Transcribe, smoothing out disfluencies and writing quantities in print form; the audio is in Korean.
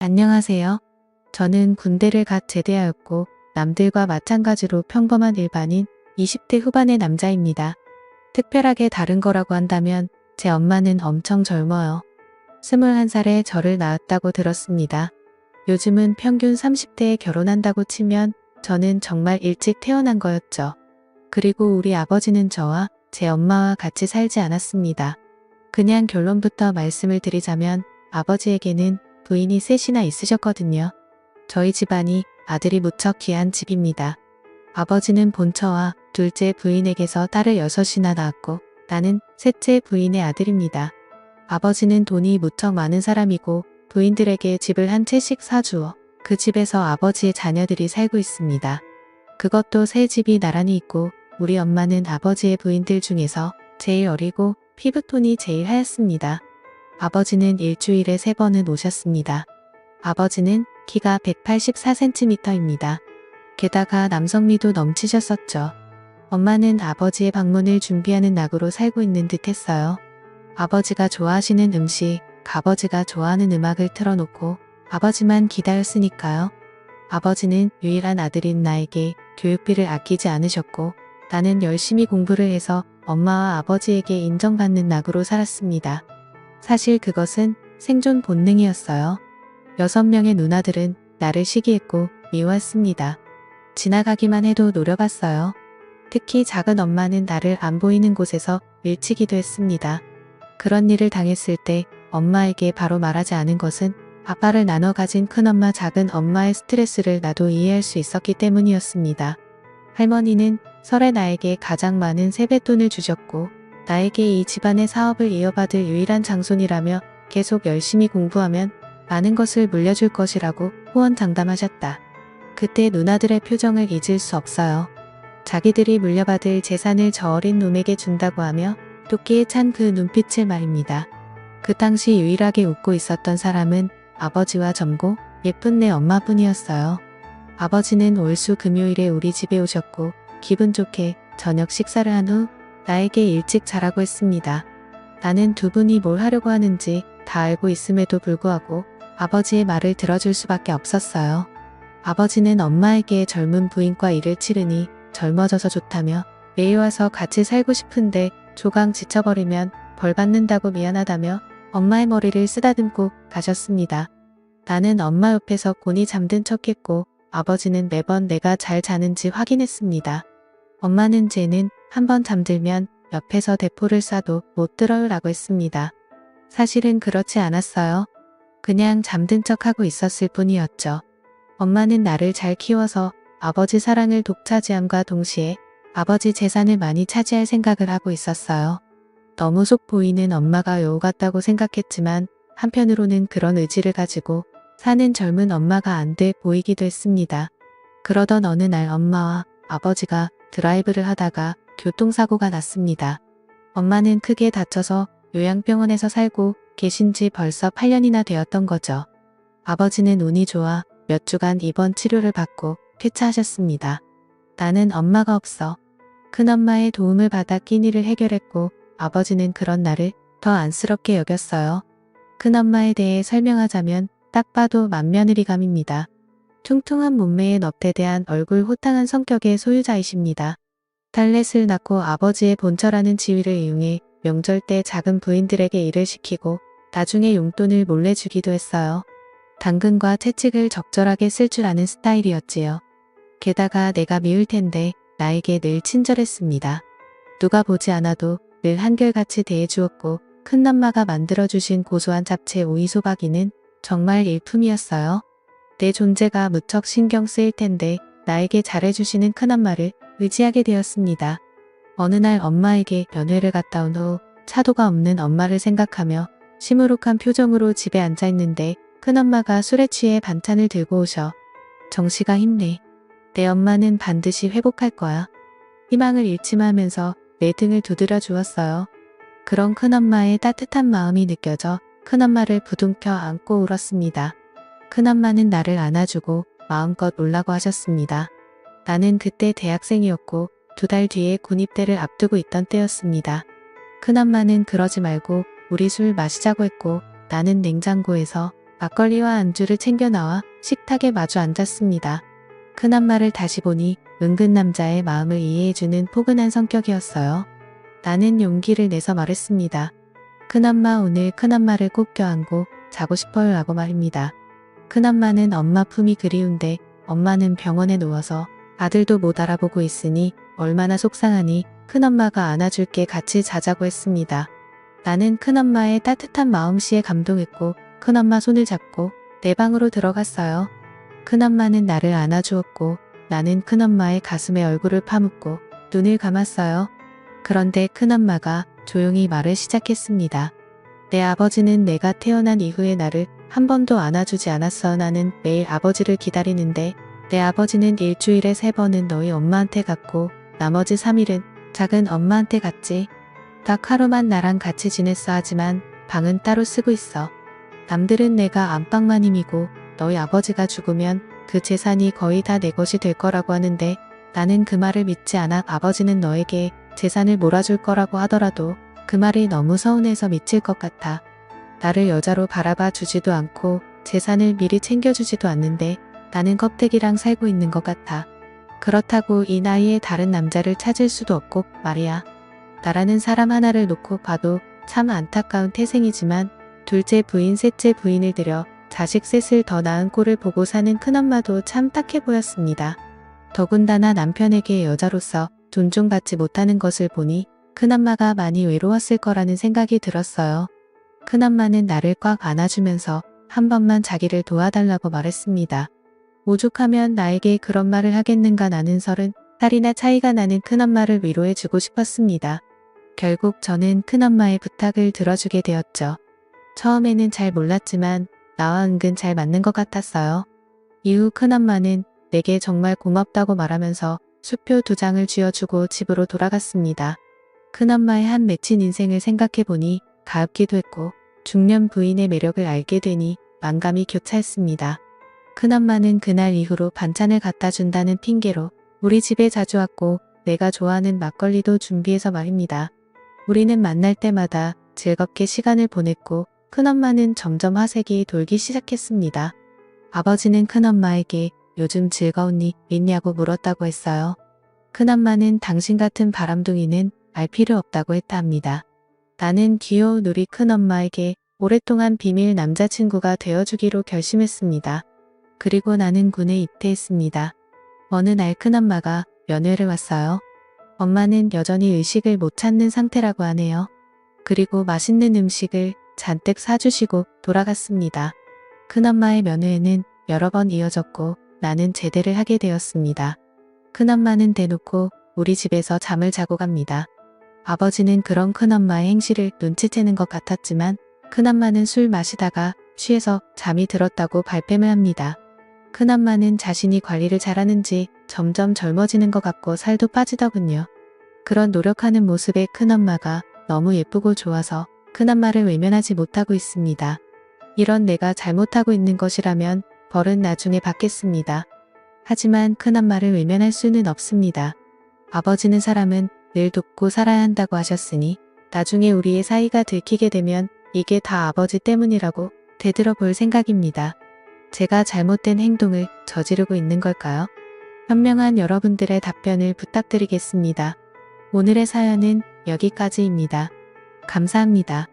안녕하세요. 저는 군대를 갓 제대하였고 남들과 마찬가지로 평범한 일반인 20대 후반의 남자입니다. 특별하게 다른 거라고 한다면 제 엄마는 엄청 젊어요. 21살에 저를 낳았다고 들었습니다. 요즘은 평균 30대에 결혼한다고 치면 저는 정말 일찍 태어난 거였죠. 그리고 우리 아버지는 저와 제 엄마와 같이 살지 않았습니다. 그냥 결론부터 말씀을 드리자면 아버지에게는 부인이 셋이나 있으셨거든요. 저희 집안이 아들이 무척 귀한 집입니다. 아버지는 본처와 둘째 부인에게서 딸을 6이나 낳았고 나는 셋째 부인의 아들입니다. 아버지는 돈이 무척 많은 사람이고 부인들에게 집을 한 채씩 사주어 그 집에서 아버지의 자녀들이 살고 있습니다. 그것도 새 집이 나란히 있고 우리 엄마는 아버지의 부인들 중에서 제일 어리고 피부톤이 제일 하얗습니다. 아버지는 일주일에 3번은 오셨습니다. 아버지는 키가 184cm입니다. 게다가 남성미도 넘치셨었죠. 엄마는 아버지의 방문을 준비하는 낙으로 살고 있는 듯 했어요. 아버지가 좋아하시는 음식, 아버지가 좋아하는 음악을 틀어놓고 아버지만 기다렸으니까요. 아버지는 유일한 아들인 나에게 교육비를 아끼지 않으셨고 나는 열심히 공부를 해서 엄마와 아버지에게 인정받는 낙으로 살았습니다. 사실 그것은 생존 본능이었어요. 6명의 누나들은 나를 시기했고 미워했습니다. 지나가기만 해도 노려봤어요. 특히 작은 엄마는 나를 안 보이는 곳에서 밀치기도 했습니다. 그런 일을 당했을 때 엄마에게 바로 말하지 않은 것은 아빠를 나눠 가진 큰엄마 작은 엄마의 스트레스를 나도 이해할 수 있었기 때문이었습니다. 할머니는 설에 나에게 가장 많은 세뱃돈을 주셨고 나에게 이 집안의 사업을 이어받을 유일한 장손이라며 계속 열심히 공부하면 많은 것을 물려줄 것이라고 호언장담하셨다. 그때 누나들의 표정을 잊을 수 없어요. 자기들이 물려받을 재산을 저 어린 놈에게 준다고 하며 도끼에 찬 그 눈빛을 말입니다. 그 당시 유일하게 웃고 있었던 사람은 아버지와 점고 예쁜 내 엄마뿐이었어요. 아버지는 올수 금요일에 우리 집에 오셨고 기분 좋게 저녁 식사를 한 후 나에게 일찍 자라고 했습니다. 나는 두 분이 뭘 하려고 하는지 다 알고 있음에도 불구하고 아버지의 말을 들어줄 수밖에 없었어요. 아버지는 엄마에게 젊은 부인과 일을 치르니 젊어져서 좋다며 매일 와서 같이 살고 싶은데 조강 지쳐버리면 벌 받는다고 미안하다며 엄마의 머리를 쓰다듬고 가셨습니다. 나는 엄마 옆에서 곤히 잠든 척했고 아버지는 매번 내가 잘 자는지 확인했습니다. 엄마는 쟤는 한번 잠들면 옆에서 대포를 쏴도 못 들어요 라고 했습니다. 사실은 그렇지 않았어요. 그냥 잠든 척하고 있었을 뿐이었죠. 엄마는 나를 잘 키워서 아버지 사랑을 독차지함과 동시에 아버지 재산을 많이 차지할 생각을 하고 있었어요. 너무 속 보이는 엄마가 여우 같다고 생각했지만 한편으로는 그런 의지를 가지고 사는 젊은 엄마가 안 돼 보이기도 했습니다. 그러던 어느 날 엄마와 아버지가 드라이브를 하다가 교통사고가 났습니다. 엄마는 크게 다쳐서 요양병원에서 살고 계신 지 벌써 8년이나 되었던 거죠. 아버지는 운이 좋아 몇 주간 입원 치료를 받고 퇴짜하셨습니다. 나는 엄마가 없어 큰엄마의 도움을 받아 끼니를 해결했고 아버지는 그런 나를 더 안쓰럽게 여겼어요. 큰엄마에 대해 설명하자면 딱 봐도 맏며느리감입니다. 퉁퉁한 몸매에 넙대대한 얼굴 호탕한 성격의 소유자이십니다. 딸넷을 낳고 아버지의 본처라는 지위를 이용해 명절 때 작은 부인들에게 일을 시키고 나중에 용돈을 몰래 주기도 했어요. 당근과 채찍을 적절하게 쓸 줄 아는 스타일이었지요. 게다가 내가 미울 텐데 나에게 늘 친절했습니다. 누가 보지 않아도 늘 한결같이 대해주었고 큰엄마가 만들어주신 고소한 잡채 오이소박이는 정말 일품이었어요. 내 존재가 무척 신경 쓰일 텐데 나에게 잘해주시는 큰엄마를 의지하게 되었습니다. 어느 날 엄마에게 면회를 갔다 온 후 차도가 없는 엄마를 생각하며 시무룩한 표정으로 집에 앉아 있는데 큰엄마가 술에 취해 반찬을 들고 오셔. 정씨가 힘내. 내 엄마는 반드시 회복할 거야. 희망을 잃지 마면서 내 등을 두드려 주었어요. 그런 큰엄마의 따뜻한 마음이 느껴져 큰엄마를 부둥켜 안고 울었습니다. 큰엄마는 나를 안아주고 마음껏 울라고 하셨습니다. 나는 그때 대학생이었고 2달 뒤에 군입대를 앞두고 있던 때였습니다. 큰엄마는 그러지 말고 우리 술 마시자고 했고 나는 냉장고에서 막걸리와 안주를 챙겨 나와 식탁에 마주 앉았습니다. 큰엄마를 다시 보니 은근 남자의 마음을 이해해주는 포근한 성격이었어요. 나는 용기를 내서 말했습니다. 큰엄마, 오늘 큰엄마를 꼭 껴안고 자고 싶어요 라고 말입니다. 큰엄마는 엄마 품이 그리운데 엄마는 병원에 누워서 아들도 못 알아보고 있으니 얼마나 속상하니 큰엄마가 안아줄게 같이 자자고 했습니다. 나는 큰엄마의 따뜻한 마음씨에 감동했고 큰엄마 손을 잡고 내 방으로 들어갔어요. 큰엄마는 나를 안아주었고 나는 큰엄마의 가슴에 얼굴을 파묻고 눈을 감았어요. 그런데 큰엄마가 조용히 말을 시작했습니다. 내 아버지는 내가 태어난 이후에 나를 한 번도 안아주지 않았어. 나는 매일 아버지를 기다리는데 내 아버지는 일주일에 3번은 너희 엄마한테 갔고 나머지 3일은 작은 엄마한테 갔지. 딱 하루만 나랑 같이 지냈어. 하지만 방은 따로 쓰고 있어. 남들은 내가 안방만 힘이고 너희 아버지가 죽으면 그 재산이 거의 다 내 것이 될 거라고 하는데 나는 그 말을 믿지 않아. 아버지는 너에게 재산을 몰아줄 거라고 하더라도 그 말이 너무 서운해서 미칠 것 같아. 나를 여자로 바라봐 주지도 않고 재산을 미리 챙겨주지도 않는데 나는 껍데기랑 살고 있는 것 같아. 그렇다고 이 나이에 다른 남자를 찾을 수도 없고 말이야. 나라는 사람 하나를 놓고 봐도 참 안타까운 태생이지만 둘째 부인, 셋째 부인을 들여 자식 셋을 더 낳은 꼴을 보고 사는 큰엄마도 참 딱해 보였습니다. 더군다나 남편에게 여자로서 존중받지 못하는 것을 보니 큰엄마가 많이 외로웠을 거라는 생각이 들었어요. 큰엄마는 나를 꽉 안아주면서 한 번만 자기를 도와달라고 말했습니다. 오죽하면 나에게 그런 말을 하겠는가. 나는 30살이나 차이가 나는 큰엄마를 위로해주고 싶었습니다. 결국 저는 큰엄마의 부탁을 들어주게 되었죠. 처음에는 잘 몰랐지만 나와 은근 잘 맞는 것 같았어요. 이후 큰엄마는 내게 정말 고맙다고 말하면서 수표 2장을 쥐어주고 집으로 돌아갔습니다. 큰엄마의 한 맺힌 인생을 생각해보니 가엾기도 했고 중년 부인의 매력을 알게 되니 만감이 교차했습니다. 큰엄마는 그날 이후로 반찬을 갖다 준다는 핑계로 우리 집에 자주 왔고 내가 좋아하는 막걸리도 준비해서 말입니다. 우리는 만날 때마다 즐겁게 시간을 보냈고 큰엄마는 점점 화색이 돌기 시작했습니다. 아버지는 큰엄마에게 요즘 즐거운 일 있냐고 물었다고 했어요. 큰엄마는 당신 같은 바람둥이는 알 필요 없다고 했다 합니다. 나는 귀여운 우리 큰엄마에게 오랫동안 비밀 남자친구가 되어주기로 결심했습니다. 그리고 나는 군에 입대했습니다. 어느 날 큰엄마가 면회를 왔어요. 엄마는 여전히 의식을 못 찾는 상태라고 하네요. 그리고 맛있는 음식을 잔뜩 사주시고 돌아갔습니다. 큰엄마의 면회에는 여러 번 이어졌고 나는 제대를 하게 되었습니다. 큰엄마는 대놓고 우리 집에서 잠을 자고 갑니다. 아버지는 그런 큰엄마의 행실을 눈치채는 것 같았지만 큰엄마는 술 마시다가 취해서 잠이 들었다고 발뺌을 합니다. 큰엄마는 자신이 관리를 잘하는지 점점 젊어지는 것 같고 살도 빠지더군요. 그런 노력하는 모습에 큰엄마가 너무 예쁘고 좋아서 큰엄마를 외면하지 못하고 있습니다. 이런 내가 잘못하고 있는 것이라면 벌은 나중에 받겠습니다. 하지만 큰엄마를 외면할 수는 없습니다. 아버지는 사람은 늘 돕고 살아야 한다고 하셨으니 나중에 우리의 사이가 들키게 되면 이게 다 아버지 때문이라고 되들어 볼 생각입니다. 제가 잘못된 행동을 저지르고 있는 걸까요? 현명한 여러분들의 답변을 부탁드리겠습니다. 오늘의 사연은 여기까지입니다. 감사합니다.